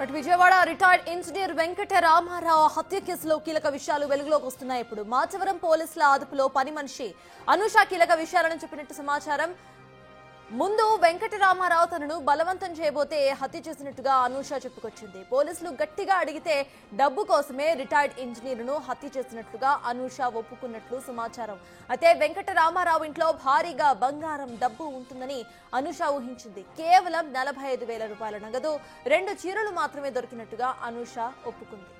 అటు Vijayawada retired engineer Venkata Ramarao హత్య కేసులో కీలక విషయాలు వెలుగులోకి వస్తున్నాయి. ఇప్పుడు మాచవరం పోలీసుల అదుపులో పని మనిషి అనూష కీలక విషయాలను చెప్పినట్టు సమాచారం. ముందు వెంకట రామారావు తనను బలవంతం చేయబోతే హత్య చేసినట్టుగా అనూష చెప్పుకొచ్చింది. పోలీసులు గట్టిగా అడిగితే డబ్బు కోసమే రిటైర్డ్ ఇంజనీర్ను హత్య చేసినట్లుగా అనూష ఒప్పుకున్నట్లు సమాచారం. అయితే వెంకట రామారావు ఇంట్లో భారీగా బంగారం డబ్బు ఉంటుందని అనూష ఊహించింది. కేవలం 45,000 రూపాయల నగదు, 2 చీరలు మాత్రమే దొరికినట్టుగా అనూష ఒప్పుకుంది.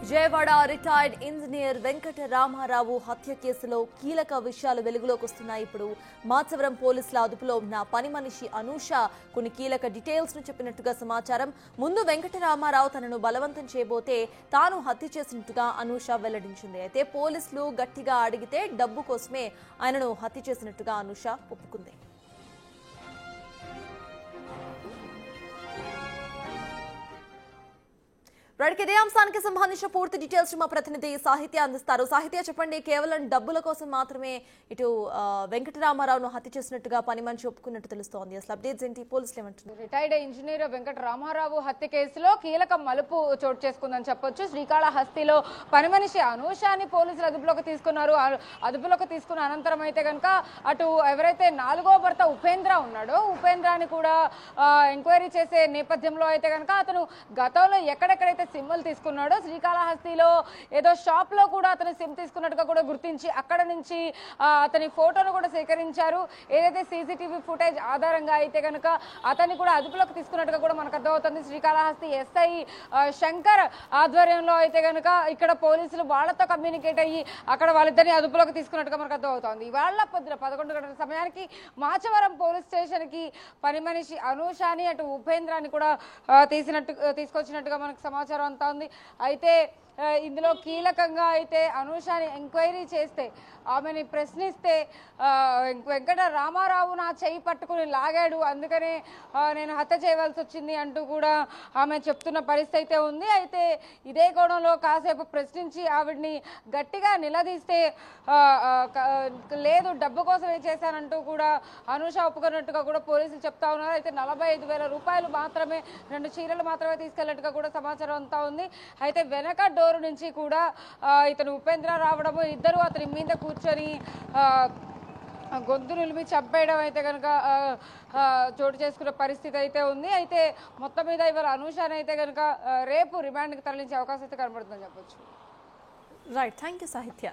విజయవాడ రిటైర్డ్ ఇంజనీర్ వెంకట రామారావు హత్య కేసులో కీలక విషయాలు వెలుగులోకి వస్తున్నాయి. ఇప్పుడు మాచవరం పోలీసుల అదుపులో ఉన్న పని మనిషి అనూష కొన్ని కీలక డీటెయిల్స్ ను చెప్పినట్టుగా సమాచారం. ముందు వెంకట రామారావు తనను బలవంతం చేయబోతే తాను హత్య చేసినట్టుగా అనూష వెల్లడించింది. అయితే పోలీసులు గట్టిగా అడిగితే డబ్బు కోసమే ఆయనను హత్య చేసినట్టుగా అనూష ఒప్పుకుంది. ఇదే అంశానికి సంబంధించిన పూర్తి డీటెయిల్స్ మా ప్రతినిధి సాహిత్య అందిస్తారు. సాహిత్య చెప్పండి, కేవలం డబ్బుల కోసం మాత్రమే ఇటు వెంకటరామారావును హత్య చేసినట్టుగా పని మనిషి ఒప్పుకున్నట్టు తెలుస్తోంది. అసలు అప్డేట్స్ ఏంటి, పోలీసులు ఏమంటున్నారు? రిటైర్డ్ ఇంజనీర్ వెంకట రామారావు హత్య కేసులో కీలక మలుపు చోటు చేసుకుందని చెప్పొచ్చు. శ్రీకాళహస్తిలో పని మనిషి అనూషాని పోలీసులు అదుపులోకి తీసుకున్నారు. అదుపులోకి తీసుకున్న అనంతరం అయితే కనుక అటు ఎవరైతే 4వ భర్త ఉపేంద్ర ఉన్నాడో ఉపేంద్రాని కూడా ఎంక్వైరీ చేసే నేపథ్యంలో అయితే కనుక అతను గతంలో ఎక్కడెక్కడైతే సిమ్లు తీసుకున్నాడో శ్రీకాళహస్తిలో ఏదో షాప్ లో కూడా అతను సిమ్ తీసుకున్నట్టుగా కూడా గుర్తించి అక్కడ నుంచి అతని ఫోటోను కూడా సేకరించారు. ఏదైతే సీసీటీవీ ఫుటేజ్ ఆధారంగా అయితే కనుక అతన్ని కూడా అదుపులోకి తీసుకున్నట్టుగా కూడా మనకు అర్థమవుతుంది. శ్రీకాళహస్తి ఎస్ఐ శంకర్ ఆధ్వర్యంలో అయితే కనుక ఇక్కడ పోలీసులు వాళ్లతో కమ్యూనికేట్ అయ్యి అక్కడ వాళ్ళిద్దరిని అదుపులోకి తీసుకున్నట్టుగా మనకు అర్థమవుతోంది. ఇవాళ పొద్దున 11 గంటల సమయానికి మాచవరం పోలీస్ స్టేషన్ కి పని మనిషి అనూషాని అటు ఉపేంద్రాన్ని కూడా తీసుకొచ్చినట్టుగా మనకు సమాచారం అంతా ఉంది. అయితే ఇందులో కీలకంగా అయితే అనూషాని ఎంక్వైరీ చేస్తే ఆమెని ప్రశ్నిస్తే వెంకట రామారావు నా చేయి పట్టుకుని లాగాడు, అందుకనే నేను హత్య చేయవలసి వచ్చింది అంటూ కూడా ఆమె చెప్తున్న పరిస్థితి అయితే ఉంది. అయితే ఇదే కోణంలో కాసేపు ప్రశ్నించి ఆవిడ్ని గట్టిగా నిలదీస్తే లేదు డబ్బు కోసమే చేశానంటూ కూడా అనూష ఒప్పుకున్నట్టుగా కూడా పోలీసులు చెప్తా ఉన్నారు. అయితే 45,000 రూపాయలు మాత్రమే, 2 చీరలు మాత్రమే తీసుకెళ్లినట్టుగా కూడా సమాచారం అంతా ఉంది. అయితే వెనక డోరు నుంచి కూడా ఇతను ఉపేంద్ర రావడము, ఇద్దరు అతని మీద కూర్చొని గొంతు నిలిపి చంపేయడం అయితే కనుక చోటు చేసుకున్న పరిస్థితి అయితే ఉంది. అయితే మొత్తం మీద ఇవాళ అనూషాని అయితే కనుక రేపు రిమాండ్కి తరలించే అవకాశం అయితే కనబడుతుందని చెప్పొచ్చు. రైట్, థ్యాంక్ యూ సాహిత్య.